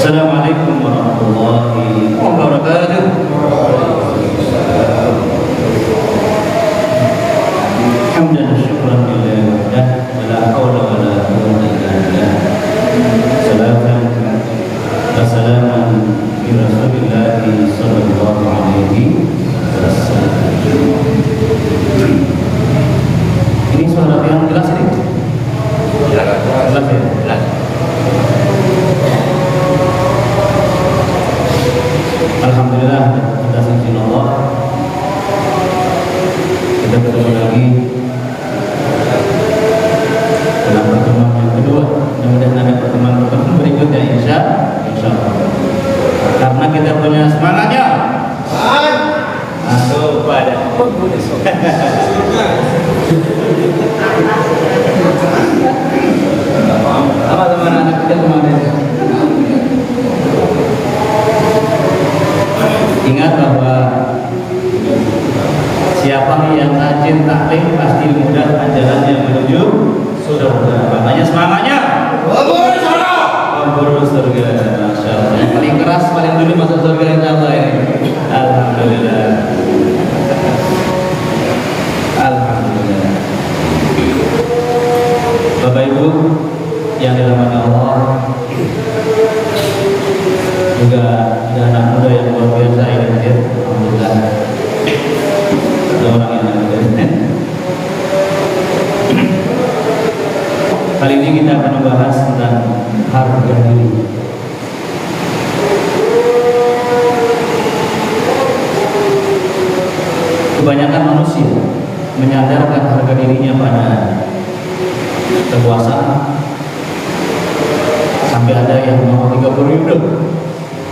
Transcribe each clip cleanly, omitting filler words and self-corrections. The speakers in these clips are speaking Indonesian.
Assalamualaikum warahmatullahi wabarakatuh. Hamdan syukran lillah wa la haula wa la quwwata illa billah. Salatan wa salaman bi Rasulillah sallallahu alaihi wasallam. Ini suara yang jelas ini? Jelas ya? Jelas. Alhamdulillah, atas izin Allah kita bertemu lagi dalam pertemuan yang kedua. Mudah-mudahan ada pertemuan berikutnya, insya Allah. Karena kita punya semangatnya. Aduh, pada apa teman anak kita kemarin? Ingat bahwa siapa yang rajin taklim pasti mudah jalannya menuju surga. Makanya semangatnya. Obor surga. Masya Allah. Yang paling keras paling dulu masuk surga insya Allah ini. Alhamdulillah. Alhamdulillah. Bapak Ibu yang dirahmati Allah, juga ada anak muda yang luar biasa ini hadir. Alhamdulillah ada orang yang hadir. Kali ini kita akan membahas tentang harga diri. Kebanyakan manusia menyandarkan harga dirinya pada kekuasaan, sampai ada yang mau 3 periode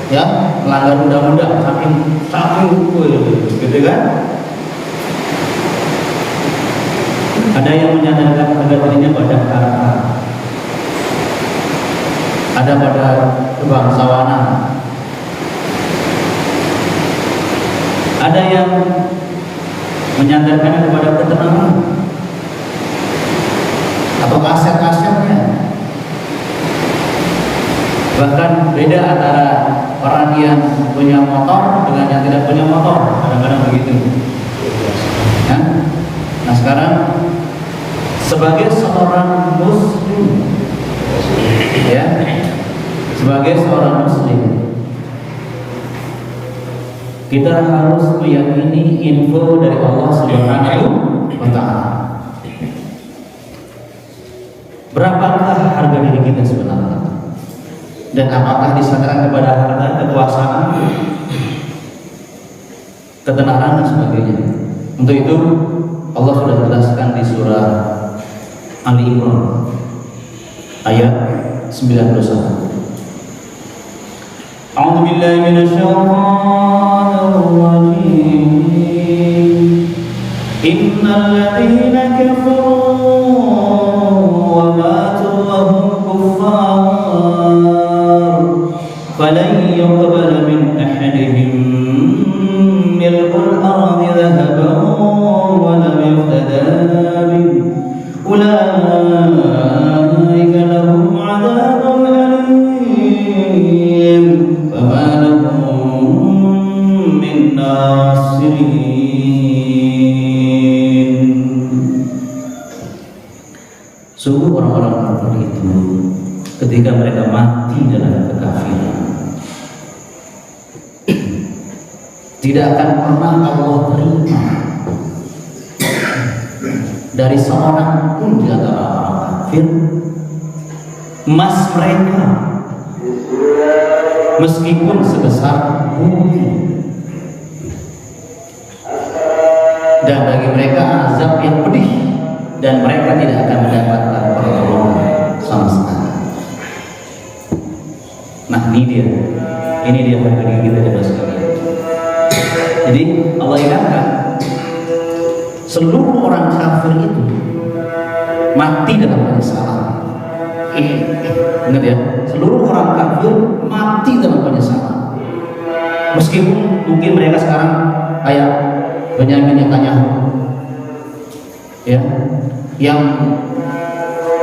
ya, melanggar undang-undang saking gitu kan. Ada yang menyandarkan harga dirinya pada harta, ada pada kebangsawanan, ada yang menyandarkannya kepada ketenangan atau aset-asetnya. Bahkan beda antara orang yang punya motor dengan yang tidak punya motor, kadang-kadang begitu ya. Nah sekarang sebagai seorang muslim ya, sebagai seorang muslim kita harus meyakini info dari Allah Subhanahu wa ta'ala. Berapakah harga diri kita sebenarnya? Dan apakah disandarkan kepada harta, kekuasaan, ketenaran dan sebagainya? Untuk itu Allah sudah jelaskan di surah Ali Imran ayat 91. A'udzu billahi minasyaitonir rajim. Innal ladzina kafaru wa matu wa hum kuffar falan yuqbala min ahadihim mil'ul ardi dhahaban wa lam yuftada min ulaika lahum 'adabun alim fama lahum min nasirin. Sungguh orang-orang kafir itu ketika mereka mati dalam kekafiran, tidak akan pernah Allah terima dari seorang pun di antara orang kafir emas mereka, meskipun sebesar bumi. Dan bagi mereka azab yang pedih, dan mereka tidak akan mendapatkan pertolongan sama sekali. Nah ini dia harga diri kita jelas sekali. Jadi Allah ingatkan seluruh orang kafir itu mati dalam penyesalan. Ingat ya, seluruh orang kafir mati dalam penyesalan. Meskipun mungkin mereka sekarang kayak Benyamin Netanyahu ya, yang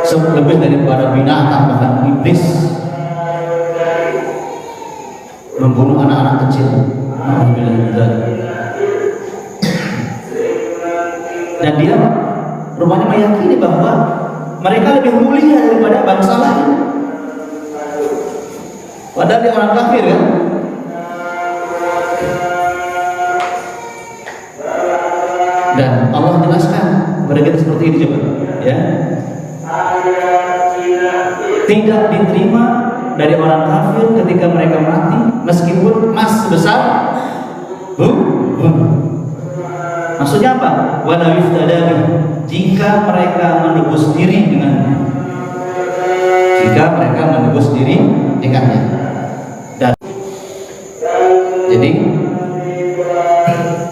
lebih daripada binatang bahkan iblis kecil. Alhamdulillah. Dan dia rupanya meyakini bahwa mereka lebih mulia daripada bangsa lain. Padahal dia orang kafir kan? Dan Allah jelaskan kepada kita seperti ini, coba ya. Tidak diterima dari orang kafir ketika mereka mati meskipun emas sebesar bumi. Maksudnya apa? Wala yuftadabi, jika mereka menebus diri dengannya. Jika mereka menebus diri dengannya. Dan jadi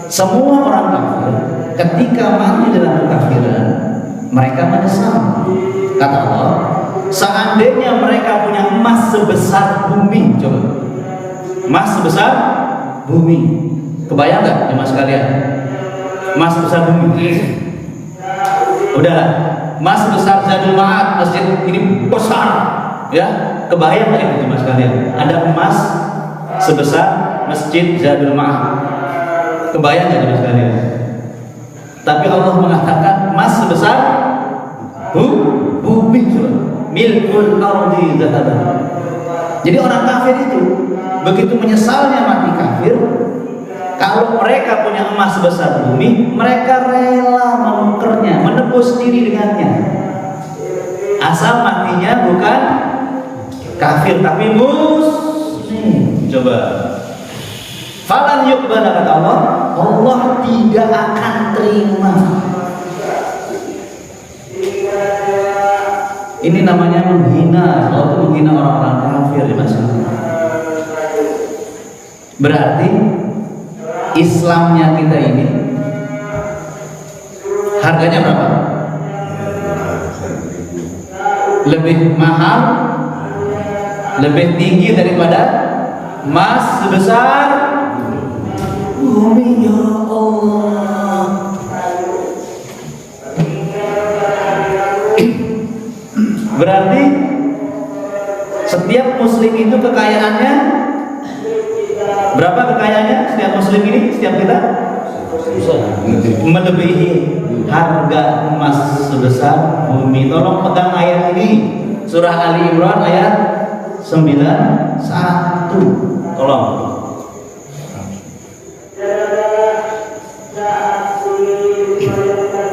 semua orang kafir ketika mati dalam kekafiran mereka menyesal. Kata Allah, seandainya mereka punya emas sebesar bumi, coba, emas sebesar bumi, kebayang nggak emas sekalian? Emas sebesar bumi. Udah, emas sebesar Zadul Ma'ad, masjid ini besar, ya, kebayang nggak itu emas sekalian? Ada emas sebesar masjid Zadul Ma'ad, kebayang nggak emas sekalian? Tapi Allah mengatakan emas sebesar bumi, milkul ardi zahaban. Jadi orang kafir itu begitu menyesalnya mati kafir, kalau mereka punya emas sebesar bumi, mereka rela menukernya, menebus diri dengannya. Asal matinya bukan kafir tapi muslim. Coba. Falan yuqbala, kata Allah, Allah tidak akan terima. Ini namanya menghina. Allah itu menghina orang-orang kafir di masa ini. Berarti Islamnya kita ini harganya berapa? Lebih mahal, lebih tinggi daripada emas sebesar bumi. Ya Allah. Berarti setiap muslim itu kekayaannya berapa? Kekayaannya setiap muslim ini, setiap kita melebihi harga emas sebesar bumi. Tolong pegang ayat ini, surah Ali Imran ayat 91. Tolong.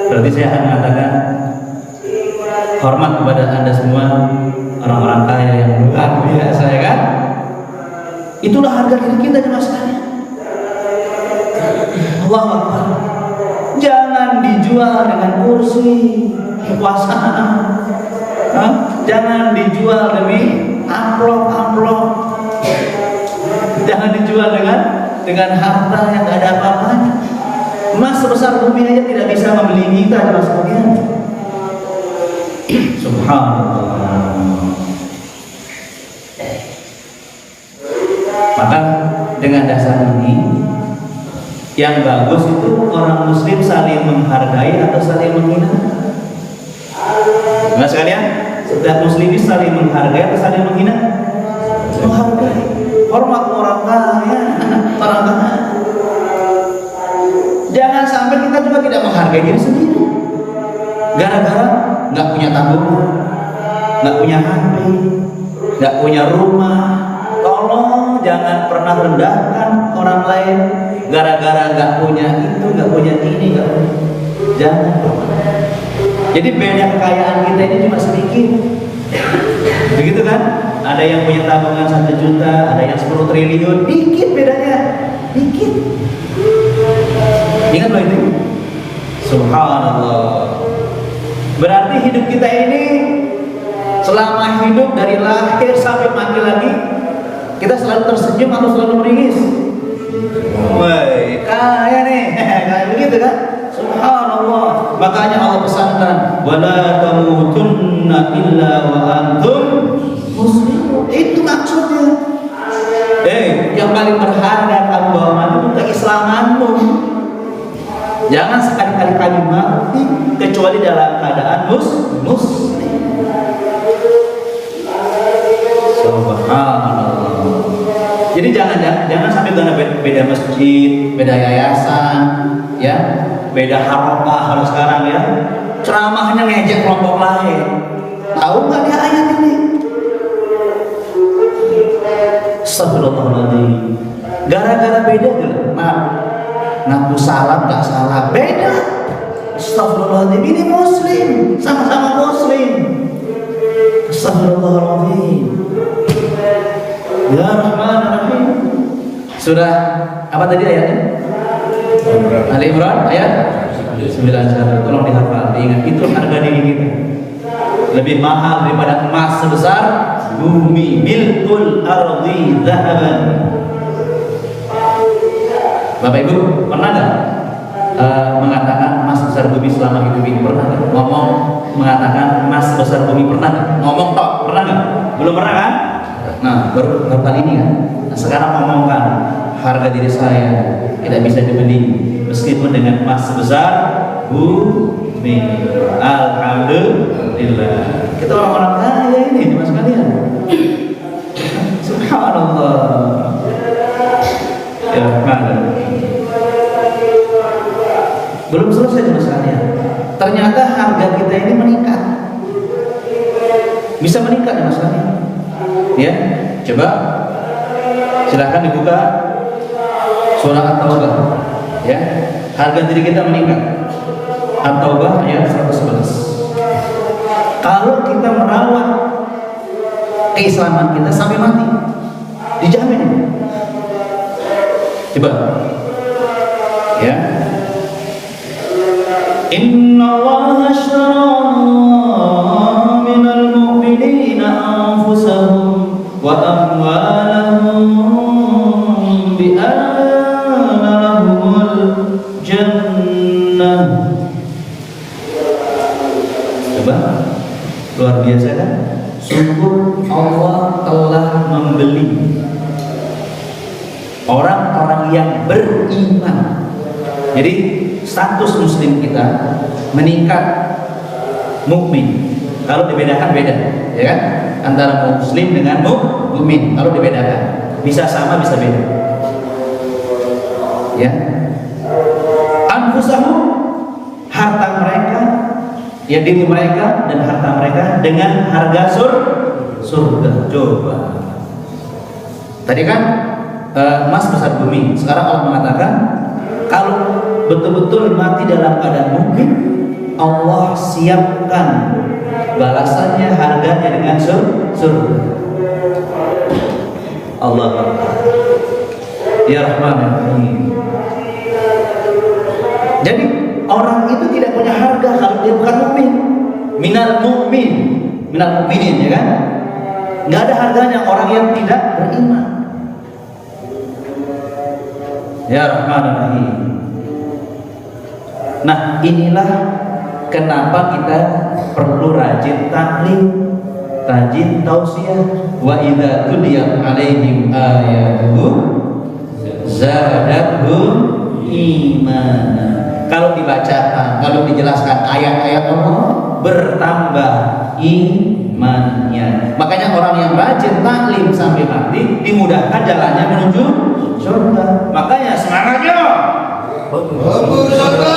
Berarti saya akan mengatakan hormat kepada Anda semua, orang-orang kaya yang luar biasa, ya kan? Itulah harga diri kita di masa ini. Allah Akbar. Jangan dijual dengan kursi kekuasaan. Jangan dijual demi amplop. Jangan dijual dengan harta yang tidak ada apa-apanya. Emas sebesar bumi aja tidak bisa membeli kita di masa ini. Subhanallah. Maka dengan dasar ini, yang bagus itu orang muslim saling menghargai atau saling menghina? Mas sekalian, setiap muslim saling menghargai atau saling menghina? Menghargai. Hormat orang kaya, orang kaya. Jangan sampai kita juga tidak menghargai diri sendiri. Gara-gara nggak punya tabungan, nggak punya HP, nggak punya rumah. Tolong jangan pernah rendahkan orang lain gara-gara nggak punya itu, nggak punya ini, nggak punya. Jangan. Jadi beda kekayaan kita ini cuma sedikit. Begitu kan? Ada yang punya tabungan 1 juta, ada yang 10 triliun, dikit bedanya, dikit. Ingat loh itu. Subhanallah. Berarti hidup kita ini selama hidup dari lahir sampai mati lagi, kita selalu tersenyum atau selalu meringis? Woi, kaya nih, kayak begitu kan? Subhanallah. Makanya Allah pesankan, wala tamutunna illa wa antum muslimun. Itu maksudnya. Yang paling berharga kamu bawa itu keislamanmu. Jangan sekali-kali kamu mati kecuali dalam keadaan muslim. Subhanallah. Jadi jangan sampai karena beda masjid, beda yayasan, ya, beda harokah kalau sekarang ya, ceramahnya ngejek kelompok lain. Tahu nggak dia ayat ini? Astagfirullahaladzim. Gara-gara beda gitu, maaf, ngaku salah nggak salah, beda. Astagfirullahaladzim, ini muslim, sama-sama muslim. Astagfirullahaladzim. Ya Rahman Rahim. Surah apa tadi ayatnya? Ali Imran ayat 91. Tolong dihafal, diingat, itu harga diri kita. Lebih mahal daripada emas sebesar bumi. Milkul ardi zahaban. Bapak Ibu pernah nggak mengatakan emas besar bumi selama hidup ini? Pernah nggak ngomong mengatakan emas besar bumi? Pernah nggak ngomong tok? Pernah nggak? Belum pernah kan? Nah, baru kali ini kan. Nah, sekarang ngomongkan harga diri saya tidak bisa dibeli meskipun dengan emas sebesar bumi. Alhamdulillah. Kita orang-orang kaya ini, mas kalian. Subhanallah. Ya, mana? Belum selesai mas kalian. Ternyata harga kita ini meningkat. Bisa meningkat ya mas kalian. Ya, coba silahkan dibuka surah At-Taubah. Ya, harga diri kita meningkat. At-Taubah ayat 111. Kalau kita merawat keislaman kita sampai mati, dijamin. Coba, ya. Inna Allah ashtara minal mu'minina anfusahum wa amwalahum bi anna lahumul jannah. Coba, luar biasa kan? Sungguh Allah telah membeli orang-orang yang beriman. Jadi status muslim kita meningkat, mukmin. Kalau dibedakan beda, ya kan? Antara muslim dengan mukmin. Kalau dibedakan, bisa sama, bisa beda. Ya. Anfusahum, harta mereka, ya diri mereka dan harta mereka dengan harga surga. Coba. Tadi kan emas besar bumi. Sekarang Allah mengatakan kalau betul-betul mati dalam keadaan mukmin, Allah siapkan balasannya, harganya dengan surga. Allah ya Rahman ya Rahim. Jadi orang itu tidak punya harga kalau dia bukan mukmin. Minal mukminin, ya kan? Nggak ada harganya orang yang tidak beriman. Ya Rahman Rahim. Nah, inilah kenapa kita perlu rajin taklim, rajin tausiah. Wa idza tuliyat alaihim ayatuhu zadatuhum imana. Kalau dibacakan, kalau dijelaskan ayat-ayat Allah, bertambah imannya. Makanya orang yang rajin taklim sampai mati dimudahkan jalannya menuju surga. Makanya semangatnya surga.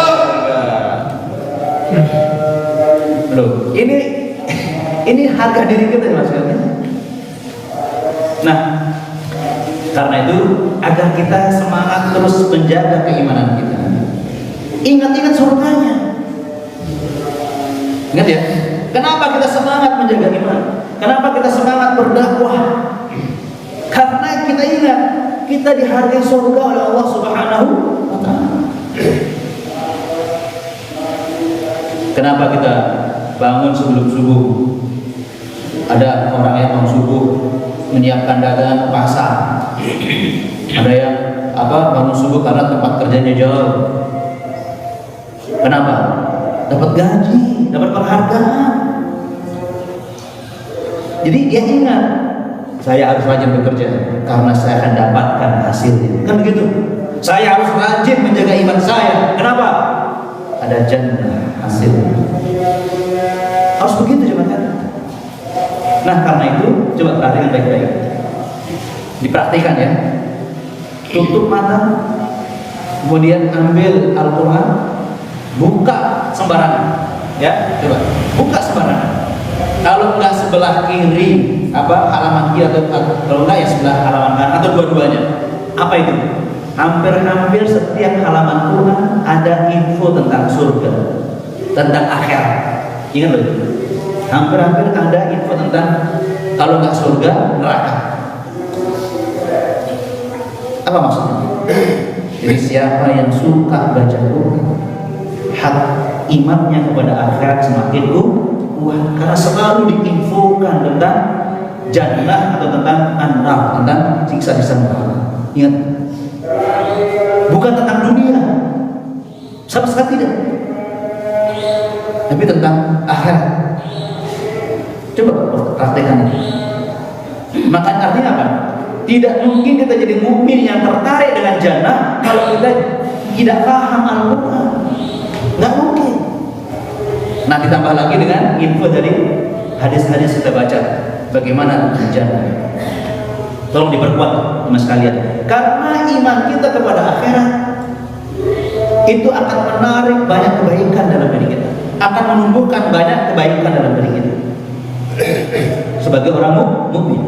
Loh, ini harga diri kita Mas. Nah, karena itu agar kita semangat terus menjaga keimanan kita. Ingat-ingat surganya. Ingat ya. Kenapa kita semangat menjaga iman? Kenapa kita semangat berdakwah? Karena kita ingat kita dihargai surga oleh Allah Subhanahu wa taala. Kenapa kita bangun sebelum subuh? Ada orang yang bangun subuh menyiapkan dagangan ke pasar. Ada yang bangun subuh karena tempat kerjanya jauh. Kenapa? Dapat gaji, dapat penghargaan. Jadi dia ingat, saya harus rajin bekerja karena saya akan dapatkan hasilnya. Kan begitu? Saya harus rajin menjaga iman saya. Kenapa? Ada jannah hasilnya. Harus begitu coba kan? Nah, karena itu coba perhatikan baik-baik. Dipraktikan ya. tutup mata, kemudian ambil Al-Quran, buka sembarangan, ya, coba buka sembarangan. Kalau enggak sebelah kiri halaman kiri, atau kalau enggak ya sebelah halaman kanan, atau dua-duanya. Apa itu? Hampir-hampir setiap halaman Quran ada info tentang surga, tentang akhirat. Ingat loh, hampir-hampir ada info tentang, kalau enggak surga, neraka. Apa maksudnya? Jadi siapa yang suka baca Quran, hak imannya kepada akhirat semakin kuat, karena selalu diinfokan tentang jannah atau tentang an-nar, tentang siksa-siksa neraka. Ingat, bukan tentang dunia, sama sekali tidak, tapi tentang akhirat. Coba praktekkan itu. Maka artinya apa? Tidak mungkin kita jadi mukmin yang tertarik dengan jannah kalau kita tidak paham Al-Quran. Nggak mungkin. Nah, ditambah lagi dengan info dari hadis-hadis kita baca bagaimana tentang jannah. Tolong diperkuat mas kalian, karena iman kita kepada akhirat itu akan menarik banyak kebaikan dalam diri kita, akan menumbuhkan banyak kebaikan dalam diri kita sebagai orang mukmin.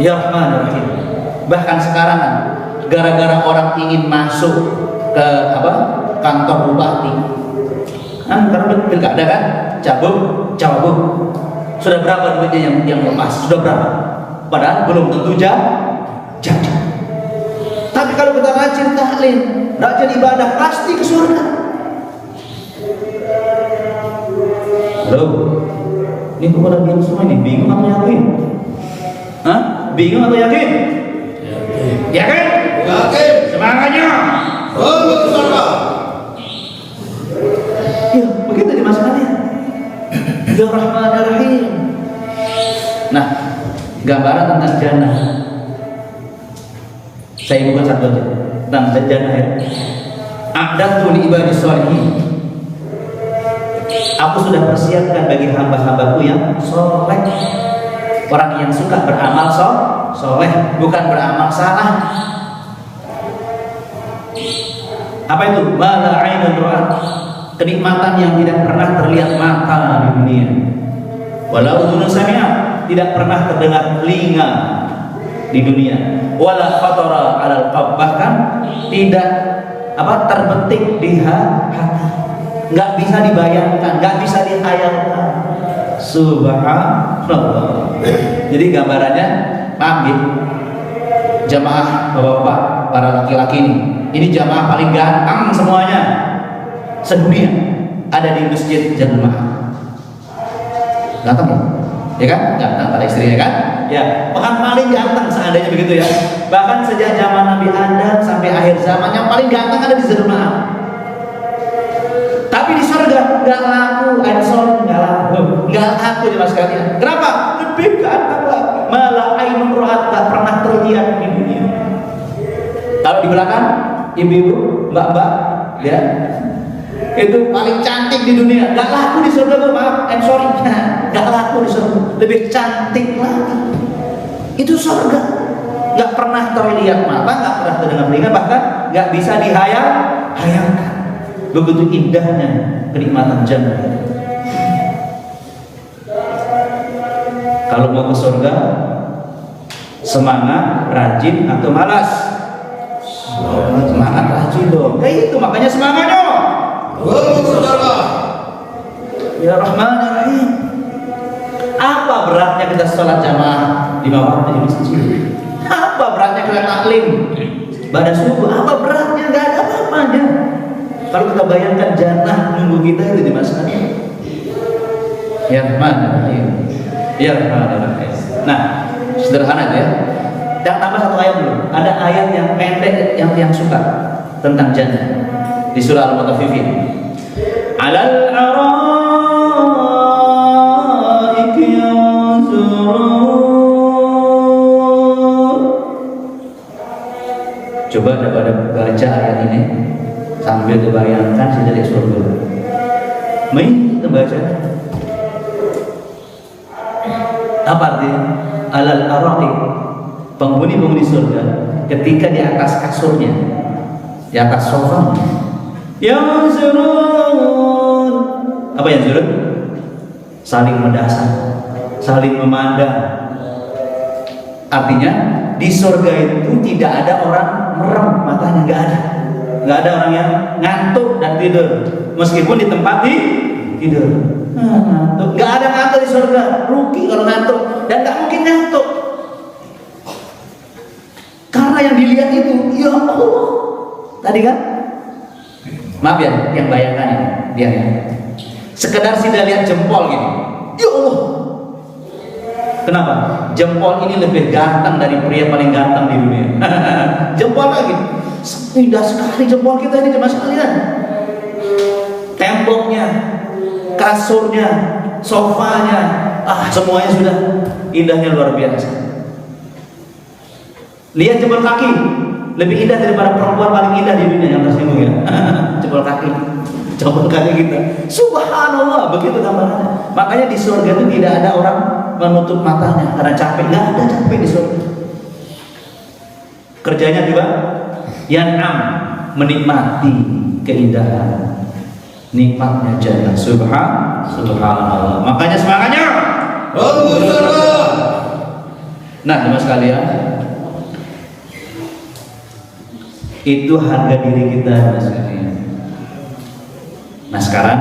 Ya Rahman Rahim. Bahkan sekarang gara-gara orang ingin masuk ke kantor bupati, karena pilkada kan, cawagup, sudah berapa duitnya yang lepas, sudah berapa? Padahal belum tentu jadi. Tapi kalau kita rajin taklim, rajin ibadah, pasti ke surga. Halo, ini kepada diam semua ini, bingung atau yakin? Hah? Bingung atau yakin? Yakin? Yakin. Semangatnya. Ya, begitu dimasukkannya. Ya Rahman Rahim. Nah, gambaran tentang jannah. Saya bukan satu aja tentang jannah ya. A'dadtu li ibadis sholihin. Aku sudah persiapkan bagi hamba-hambaku yang soleh. Orang yang suka beramal soleh, bukan beramal salah. Apa itu? Ma la 'ainun ra'at. Kenikmatan yang tidak pernah terlihat mata di dunia. Wala udhunun sami'at, tidak pernah terdengar telinga di dunia. Wala khatara 'alal qalb, bahkan tidak terbetik di hati. Enggak bisa dibayangkan, enggak bisa dihayalkan. Subhanallah. Jadi gambarannya, paham ya? Jamaah bapak-bapak, para laki-laki ini jamaah paling ganteng semuanya sedunia, ada di masjid Jannah. Ganteng ya? Ya kan? Ganteng pada istrinya kan? Ya, bahkan paling ganteng seandainya begitu ya. Bahkan sejak zaman Nabi Adam sampai akhir zaman yang paling ganteng ada di Jannah. Tapi di surga nggak laku, nggak laku ya mas kalian. Kenapa? Lebih ganteng lah. Malah ainun rohat, nggak pernah terlihat di dunia. Kalau di belakang ibu-ibu, mbak-mbak, ya itu paling cantik di dunia. Nggak laku di surga, maaf, sorry, nggak laku di surga. Lebih cantik lagi. Itu surga. Nggak pernah terlihat mata, nggak pernah terdengar telinga, bahkan nggak bisa dihayalkan. Begitu indahnya kenikmatan jannah. Kalau mau ke surga, semangat, rajin atau malas? Semangat, rajin dong. Ya itu makanya semangatnya. Ya Rahman Rahim. Apa beratnya kita sholat jamaah 5 waktu di masjid? Apa beratnya kita taklim pada subuh? Apa beratnya? Gak ada apa-apanya. Kalau kita bayangkan jannah nunggu kita itu di masa ini. Ya Rahman Rahim. Ya Rahman Rahim. Nah, sederhana itu ya. Dan tambah satu ayat dulu. Ada ayat yang pendek yang suka tentang jannah di surah Al-Mutaffifin. Alal araiki yanzurun. Coba daripada baca ayat ini sambil dibayangkan saya dari surga. Kita baca. Apa artinya? Alal araik, penghuni-penghuni surga ketika di atas kasurnya, di atas sofa, yang zurun, apa yang zurun? Saling mendasar, saling memandang. Artinya di surga itu tidak ada orang merem matanya, nggak ada orang yang ngantuk dan tidur, meskipun di tempat tidur. Ngantuk, nggak ada ngantuk di surga, rugi kalau ngantuk, dan nggak mungkin ngantuk, karena yang dilihat itu, ya Allah, tadi kan, maaf ya, yang bayangkan ya, dia ya, sekedar sudah lihat jempol gini, ya Allah. Kenapa? Jempol ini lebih ganteng dari pria paling ganteng di dunia. Jempol lagi, indah sekali jempol kita ini jemaah sekalian. Temboknya, kasurnya, sofanya, semuanya sudah indahnya luar biasa. Lihat jempol kaki, lebih indah daripada perempuan paling indah di dunia yang tersinggung ya. Jempol kaki kita. Subhanallah, begitu gambarannya. Makanya di surga itu tidak ada orang menutup matanya karena capek, nggak ada capek di surga. Kerjanya juga yan'am, menikmati keindahan, nikmatnya jannah. Subhanallah. Makanya semangatnya. Nah, teman sekalian, itu harga diri kita, teman sekalian. Nah sekarang,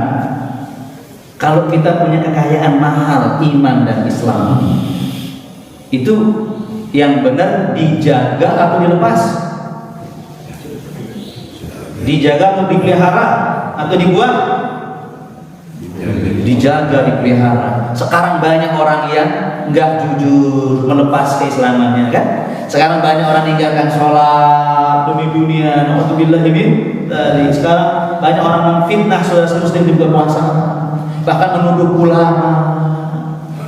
kalau kita punya kekayaan mahal, iman dan Islam, itu yang benar dijaga atau dilepas? Dijaga atau dipelihara atau dibuang? Dijaga, dipelihara. Sekarang banyak orang yang nggak jujur melepas keislamannya, kan? Sekarang banyak orang meninggalkan sholat demi dunia. Alhamdulillah ini. Sekarang banyak orang memfitnah saudara muslim di bulan puasa, bahkan menuduh ulama.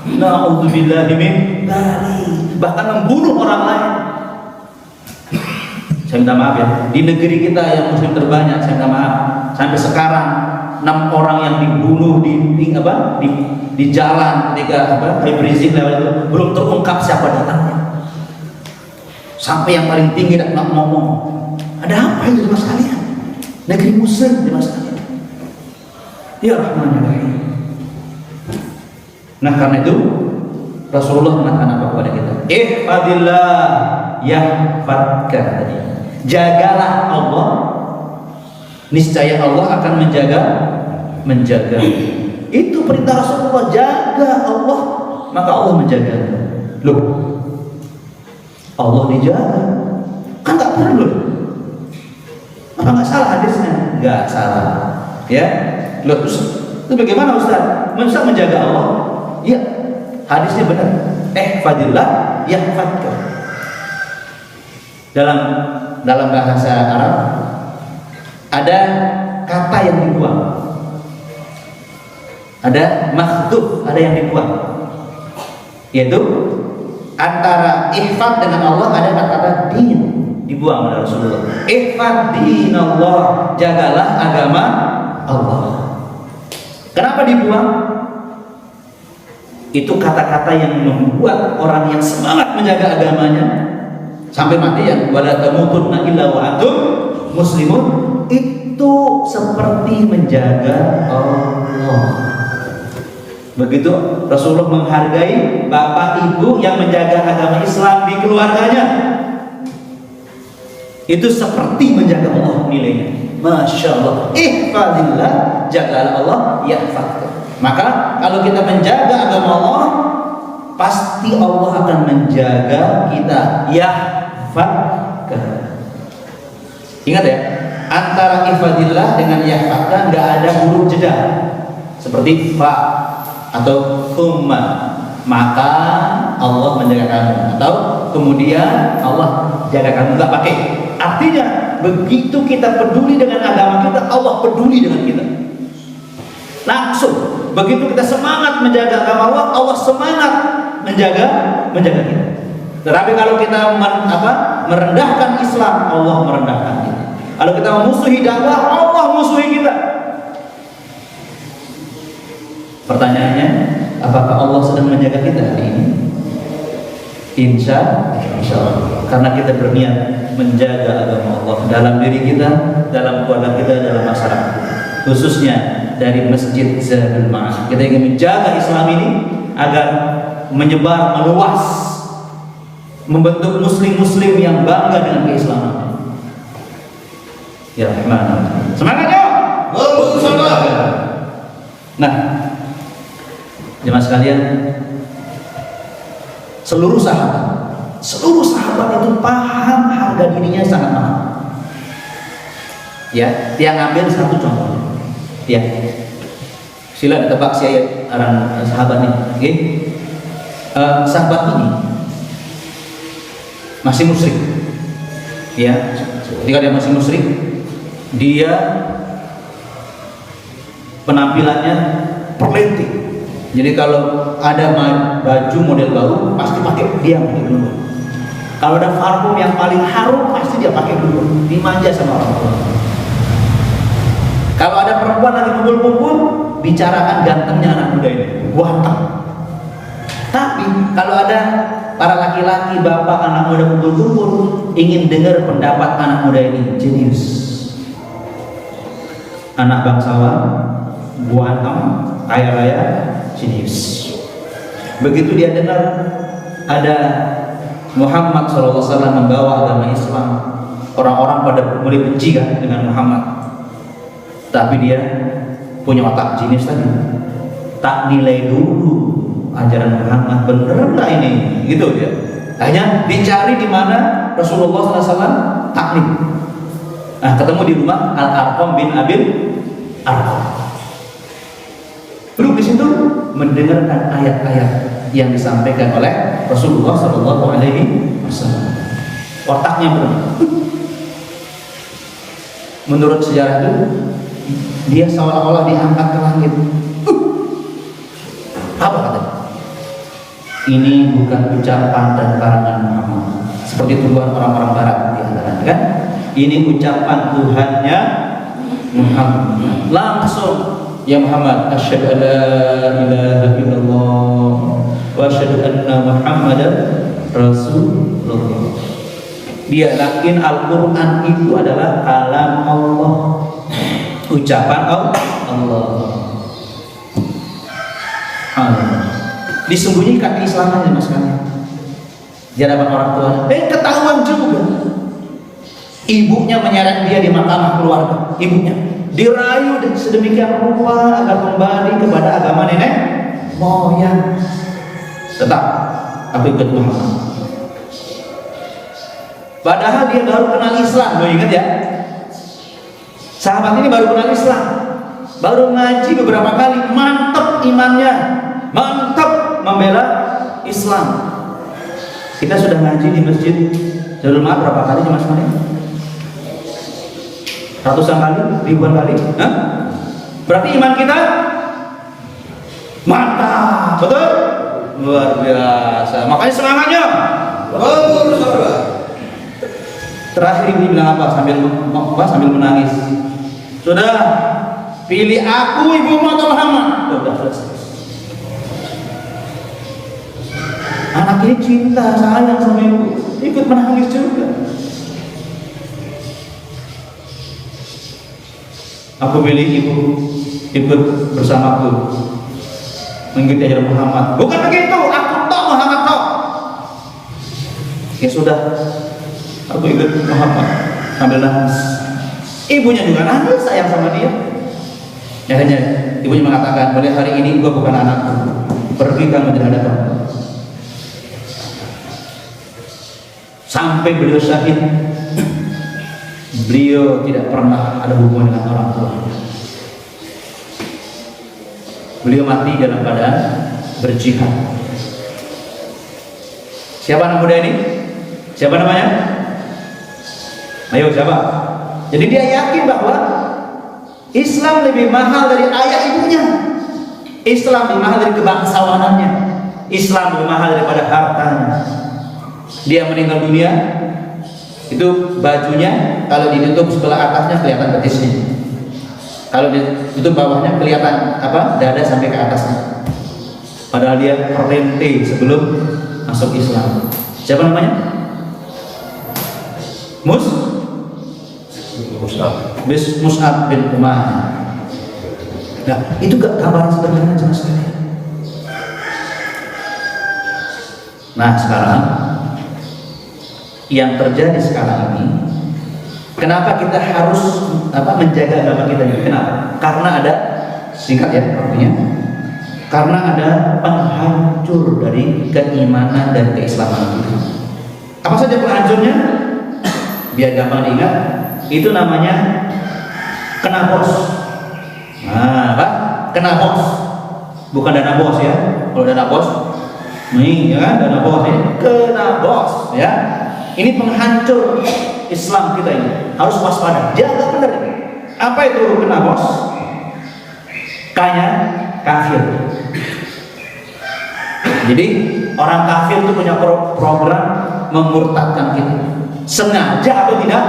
Na'udzubillah min dzalik, bahkan membunuh orang lain. Saya minta maaf ya, di negeri kita yang muslim terbanyak, saya minta maaf, sampai sekarang 6 orang yang dibunuh di jalan ketika Habib Rizik lewat itu belum terungkap siapa datangnya. Sampai yang paling tinggi tidak ngomong. Ada apa itu mas kalian? Negeri muslim mas kalian. Ya Rahman. Nah karena itu Rasulullah mengatakan apa kepada kita? Ihfadillah yahfadka. Jagalah Allah, niscaya Allah akan menjaga. Itu perintah Rasulullah, jaga Allah, maka Allah menjaga. Loh, Allah dijaga, kan tak perlu. Apa nggak salah hadisnya? Nggak salah, ya. Loh, terus itu bagaimana Ustaz? Masa menjaga Allah? Ya, hadisnya benar. Ihfadillah yahfadka. Dalam bahasa Arab ada kata yang dibuang, ada makhdhuf, ada yang dibuang, yaitu antara ihfad dengan Allah ada kata din, dibuang oleh Rasulullah. Ihfad dinallah, jagalah agama Allah. Kenapa dibuang? Itu kata-kata yang membuat orang yang semangat menjaga agamanya sampai mati, yang wala tamutunna illa wa antum muslimun, itu seperti menjaga Allah. Begitu Rasulullah menghargai bapak ibu yang menjaga agama Islam di keluarganya, itu seperti menjaga Allah nilainya. Masya Allah. Ihfadillah, jagalah Allah yahfadka. Maka kalau kita menjaga agama Allah, pasti Allah akan menjaga kita. Yahfadka. Ingat ya, antara ihfadillah dengan yahfadka nggak ada huruf jeda seperti fa atau thumma, maka Allah menjaga kamu, atau kemudian Allah jaga kamu, nggak pakai. Artinya begitu kita peduli dengan agama kita, Allah peduli dengan kita. Langsung begitu kita semangat menjaga agama Allah, Allah semangat menjaga kita. Tetapi kalau kita merendahkan Islam, Allah merendahkan kita. Kalau kita memusuhi dakwah, Allah musuhi kita. Pertanyaannya, apakah Allah sedang menjaga kita hari ini? Insya Allah. Karena kita berniat menjaga agama Allah dalam diri kita, dalam keluarga kita, dalam masyarakat, khususnya dari Masjid Zadul Ma'ad. Kita ingin menjaga Islam ini agar menyebar, meluas, membentuk muslim-muslim yang bangga dengan keislaman. Ya Rahman, semangatnya. Nah, jemaah sekalian, seluruh sahabat itu paham harga dirinya sangat mahal. Ya, dia ngambil satu contoh. Ya, sila ditebak si orang sahabat ini. Okay? Sahabat ini masih musyrik. Ya, ketika dia masih musyrik, dia penampilannya perlentik. Jadi kalau ada baju model baru pasti pakai dia pakai dulu. Kalau ada parfum yang paling harum pasti dia pakai dulu. Dimanja sama orang tua. Kalau ada perempuan lagi kumpul-kumpul, bicarakan gantengnya anak muda ini, ganteng. Tapi kalau ada para laki-laki, bapak, anak muda kumpul-kumpul, ingin dengar pendapat anak muda ini, jenius, anak bangsawan, ganteng, kaya raya, jenius. Begitu dia dengar ada Muhammad SAW membawa agama Islam, orang-orang pada mulai benci kan dengan Muhammad. Tapi dia punya otak jenius tadi, tak nilai dulu ajaran Muhammad bener nggak ini, gitu ya. Hanya dicari di mana Rasulullah SAW taklim. Nah, ketemu di rumah Al-Arqam bin Abil Arqam. Duduk di situ mendengarkan ayat-ayat yang disampaikan oleh Rasulullah SAW. Otaknya benar. Menurut sejarah itu, dia seolah-olah diangkat ke langit. Apa katanya? Ini bukan ucapan dan karangan Muhammad, seperti tuduhan orang-orang Barat di antaranya kan? Ini ucapan Tuhannya Muhammad. Langsung, ya Muhammad, asyhadu an la ilaha illallah wa asyhadu anna Muhammadan Rasulullah. Dia yakin Al-Quran itu adalah kalam Allah, ucapan Allah. Disembunyikan keislamannya mas kalian di hadapan orang tua. Ketahuan juga. Ibunya menyeret dia di mahkamah keluarga. Ibunya dirayu dan sedemikian rupa agar kembali kepada agama nenek moyang. Tetap aku ikut Muhammad. Padahal dia baru kenal Islam. Lo ingat ya? Sahabat ini baru kenal Islam, baru ngaji beberapa kali, mantap imannya, mantap membela Islam. Kita sudah ngaji di Masjid Zadul Ma'ad berapa kali mas Mari? Ratusan kali, ribuan kali. Hah? Berarti iman kita mantap, betul? Luar biasa. Makanya semangatnya. Terakhir ibu bilang apa sambil menangis? Sudah, pilih aku ibumu atau Muhammad? Sudah selesai. Anak ini cinta, sayang sama ibu, ikut menangis juga. Aku pilih ibu ikut bersamaku mengikuti ajaran Muhammad. Bukan begitu, aku tahu Muhammad tahu. Ya sudah, aku ikut Muhammad sambil nangis. Ibunya juga nangis, sayang sama dia. Akhirnya ibunya mengatakan, mulai hari ini gua bukan anakku, pergi kamu dari hadapanku. Sampai beliau syahid, beliau tidak pernah ada hubungan dengan orang tua. Beliau mati dalam keadaan berjihad. Siapa anak muda ini? Siapa namanya? Ayo siapa? Jadi dia yakin bahwa Islam lebih mahal dari ayah ibunya. Islam lebih mahal dari kebangsawanannya. Islam lebih mahal daripada hartanya. Dia meninggal dunia, itu bajunya kalau ditutup sebelah atasnya kelihatan betisnya. Kalau ditutup bawahnya kelihatan apa? Dada sampai ke atasnya. Padahal dia perlente sebelum masuk Islam. Siapa namanya? Mus'ab bin Umair. Nah, itu gambaran sederhana jelas sekali. Nah, sekarang yang terjadi sekarang ini, kenapa kita harus menjaga agama kita ini? Kenapa? Karena ada, singkat ya waktunya, karena ada penghancur dari keimanan dan keislaman kita. Apa saja penghancurnya? Biar gampang diingat, itu namanya kena bos. Nah, Pak, kena bos, bukan dana bos ya. Kalau dana bos, nih ya kan, dana bos ya, kena bos ya. Ini penghancur Islam kita ini, harus waspada, jaga benar. Apa itu kena bos? Kaya kafir. Jadi orang kafir itu punya program memurtadkan kita, sengaja atau tidak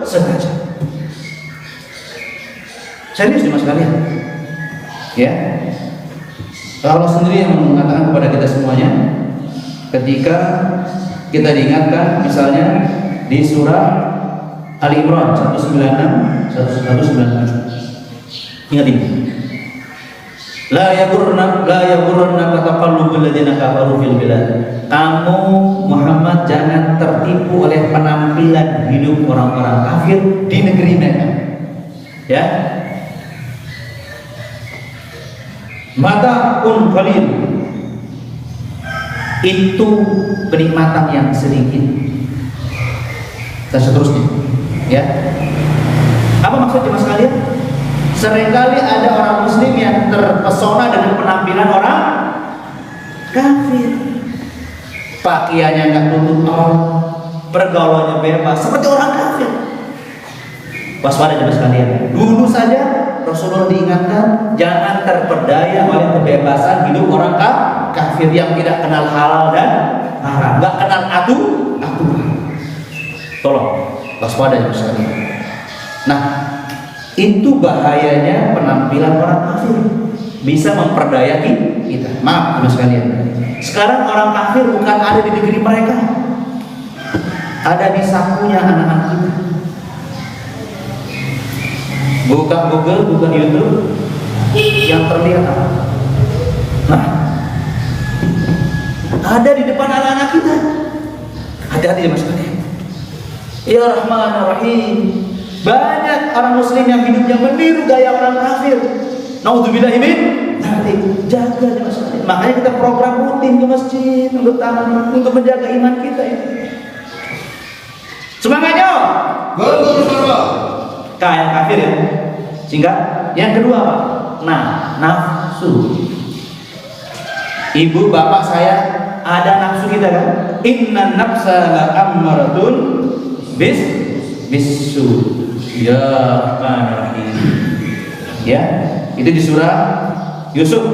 sengaja. Serius mas kalian, ya. Allah sendiri yang mengatakan kepada kita semuanya, ketika kita diingatkan, misalnya di surah Ali Imran 196, 197. Ingat ini. La yagurrannaka taqallubul ladzina kafaru fil bilad. Kamu Muhammad jangan tertipu oleh penampilan hidup orang-orang kafir di negeri mereka. Ya. Mata pun qalil. Itu kenikmatan yang sedikit. Dan seterusnya. Ya. Apa maksudnya mas kalian? Seringkali ada orang muslim yang terpesona dengan penampilan orang kafir. Pakaiannya nggak tutup aurat, pergaulannya bebas seperti orang kafir. Waspada mas kalian. Dulu saja Rasulullah diingatkan jangan terperdaya oleh kebebasan hidup orang kafir yang tidak kenal halal dan haram, nggak kenal aturan. Tolong waspada mas kalian. Nah, itu bahayanya penampilan orang kafir, bisa memperdaya kita. Maaf mas kalian. Sekarang orang kafir bukan ada di negeri mereka, ada di sakunya anak-anak kita. Buka Google, buka YouTube, yang terlihat apa? Nah, ada di depan anak-anak kita. Hati-hati ya mas kalian. Ya Rahman Rahim. Banyak orang muslim yang hidupnya meniru gaya orang kafir. Naudzubillah min dzalik. Jaga ya mas kalian. Makanya kita program rutin ke masjid untuk menjaga iman kita ini. Semangatnya. Kayak kafir ya. Sehingga yang kedua apa? Nah, nafsu. Ibu bapak saya ada nafsu kita kan? Inna nafsa la'ammaratun bisu. Ya Rahim. Ya, itu di surah Yusuf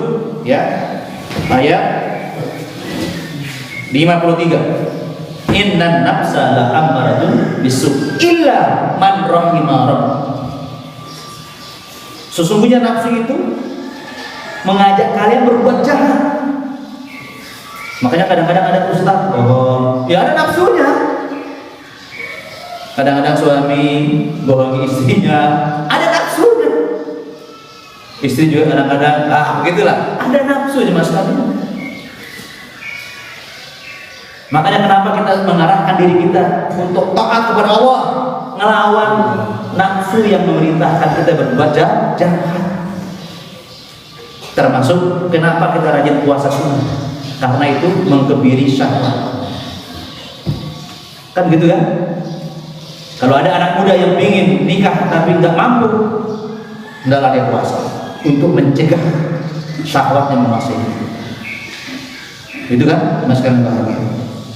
ya. Ayat 53. Innan nafsa la'ammaratun bisu illa man rahima rabb. Sesungguhnya nafsu itu mengajak kalian berbuat jahat. Makanya kadang-kadang ada ustaz bohong, ya ada nafsunya. Kadang-kadang suami bohongi istrinya, ada nafsunya. Istri juga kadang-kadang begitulah, ada nafsunya mas kami. Makanya kenapa kita mengarahkan diri kita untuk taat kepada Allah, ngelawan nafsu yang memerintahkan kita berbuat jahat. Termasuk kenapa kita rajin puasa sunnah, karena itu menggebiri syahwat. Kan gitu kan? Kalau ada anak muda yang ingin nikah tapi nggak mampu, hendaklah dia puasa untuk mencegah syahwatnya menguasai. Itu kan mas kalian bahagia.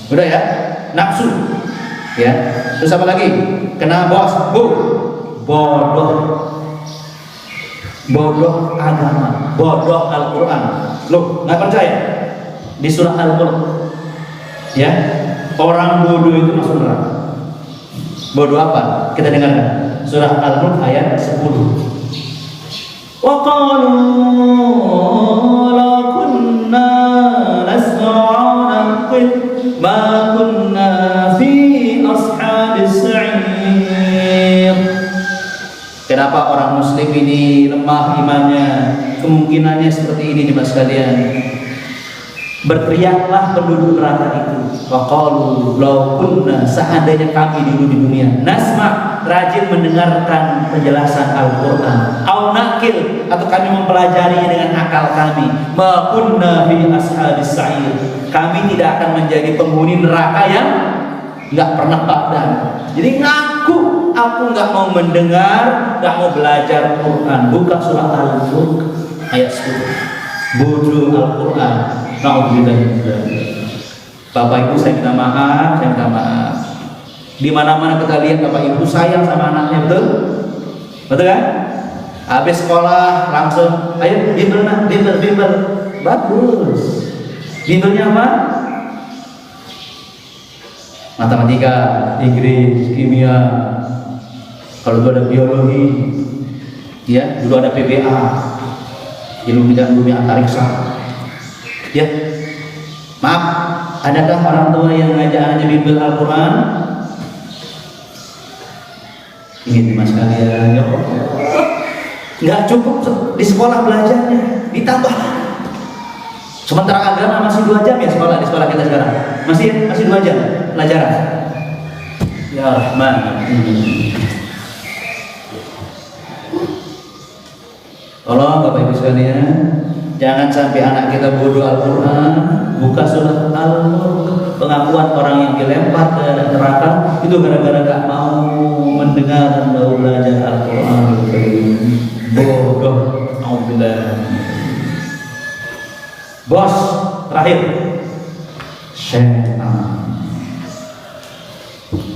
Udah ya, nafsu ya. Terus apa lagi? Kena bos, bodoh agama, bodoh Al-Quran. Loh, nggak percaya? Di surah Al-Mulk ya, orang bodoh itu masuk neraka. Bodoh apa? Kita dengarkan surah Al-Mulk ayat 10. Wa qalu la kunna nasma'u naqil ma kunna fi ashabis Kenapa orang muslim ini lemah imannya? Kemungkinannya seperti ini jemaah sekalian. Berteriaklah penduduk neraka itu. Waqalu law kunna, seandainya kami dulu di dunia nasma, rajin mendengarkan penjelasan Al-Qur'an, au nakil, atau kami mempelajarinya dengan akal kami, ma kunna fi ashabis sa'ir, kami tidak akan menjadi penghuni neraka yang nggak pernah badan. Jadi ngaku aku nggak mau mendengar, nggak mau belajar Quran. Buka surah Al-Mulk ayat 10. Bodoh Al-Quran. Bapak Ibu saya minta maaf, Di mana-mana kita lihat Bapak Ibu sayang sama anaknya, betul? Betul kan? Habis sekolah langsung, ayo bimbel, bagus. Bimbelnya apa? Matematika, Inggris, kimia. Kalau dulu ada biologi, ya, dulu ada PBA, ilmu bidang bumi antariksa. Ya, maaf, adakah orang tua yang ngajak anaknya bimbel Al-Quran? Ini mas kalian, ya nggak cukup di sekolah belajarnya, ditambah. Sementara agama masih 2 jam ya sekolah, di sekolah kita sekarang masih 2 jam pelajaran. Ya Rahman. Tolong Bapak Ibu sekalian, jangan sampai anak kita bodoh Al-Quran. Buka surah Al-Mulk. Pengakuan orang yang dilempar ke neraka itu gara-gara gak mau mendengar dan mau belajar Al-Quran. Bodoh. Alhamdulillah. Bos terakhir, syaitan.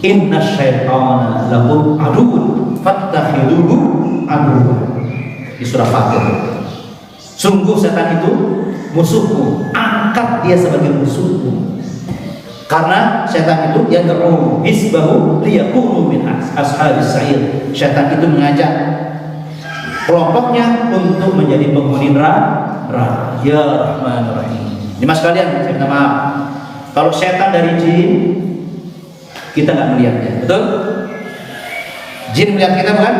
Inna syaitana lakum aduwwun fattakhiduhu aduwwan. Di surah Fatir. Sungguh setan itu musuhku, angkat dia sebagai musuhku. Karena setan itu yang yad'u hisbahu liyakunu min ashabis sa'ir. Setan itu mengajak kelompoknya untuk menjadi penghuni neraka. Ya Rahman Rahim. Ini mas kalian, saya minta maaf. Kalau setan dari jin, kita nggak melihatnya, betul? Jin melihat kita bukan?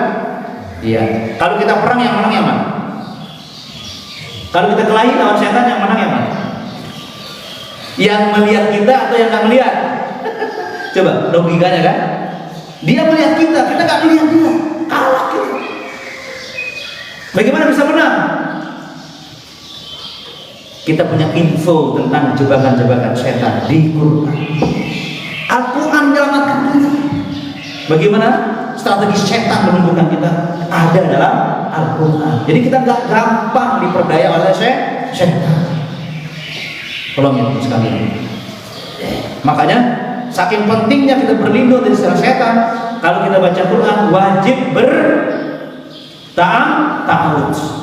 Iya. Kalau kita perang yang menang yang mana? Kalau kita kelahi lawan setan yang menang yang mana? Yang melihat kita atau yang nggak melihat? Coba logikanya kan? Dia melihat kita nggak melihat dia, kalah kita. Bagaimana bisa menang? Kita punya info tentang jebakan-jebakan setan di Quran. Al-Quran menyelamatkan kita. Bagaimana strategi setan menumbuhkan kita? Ada dalam Al-Quran. Jadi kita nggak gampang diperdaya oleh setan. Tolong ya sekalian. Makanya saking pentingnya kita berlindung dari setan. Kalau kita baca Quran wajib ta'awudz.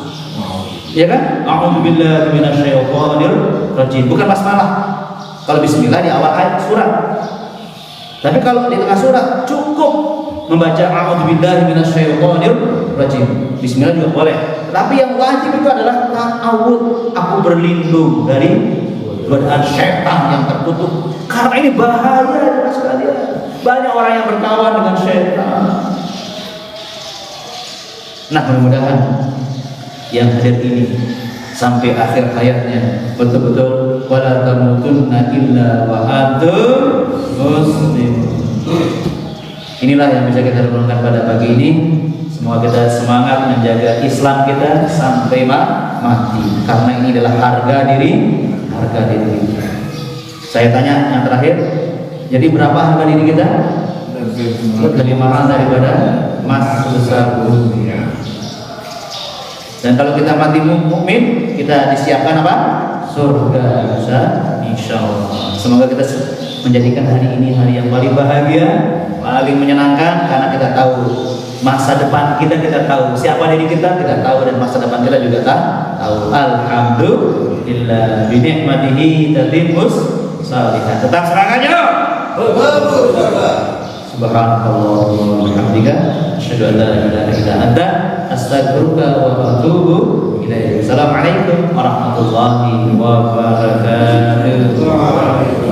Ya kan? A'udzubillahi minasyaitonir rajim. Bukan basmalah. Kalau bismillah di awal ayat surat. Tapi kalau di tengah surat cukup membaca a'udzubillahi minasyaitonir rajim. Bismillah juga boleh. Tetapi yang wajib itu adalah ta'awudz. Aku berlindung dari godaan setan yang terkutuk. Karena ini bahaya sekalian. Banyak orang yang berkawan dengan setan. Nah, mudah-mudahan yang hadir ini sampai akhir hayatnya betul-betul wala tamutunna illa wa antum muslimun. Inilah yang bisa kita renungkan pada pagi ini. Semoga kita semangat menjaga Islam kita sampai mati, karena ini adalah harga diri kita. Saya tanya yang terakhir, jadi berapa harga diri kita? Lebih mahal daripada emas sebesar dunia. Dan kalau kita mati mukmin, kita disiapkan apa? Surga, insyaallah. Semoga kita menjadikan hari ini hari yang paling bahagia, paling menyenangkan, karena kita tahu masa depan kita tahu, siapa diri kita tahu, dan masa depan kita juga tahu. Alhamdulillah bi ni'matihi tatimmus shalihat. Tetap semangat aja. Subhanallah wa bihamdika asyhadu an la ilaha illa anta astaghfiruka wa atubu ilaik. Assalamualaikum warahmatullahi wabarakatuh.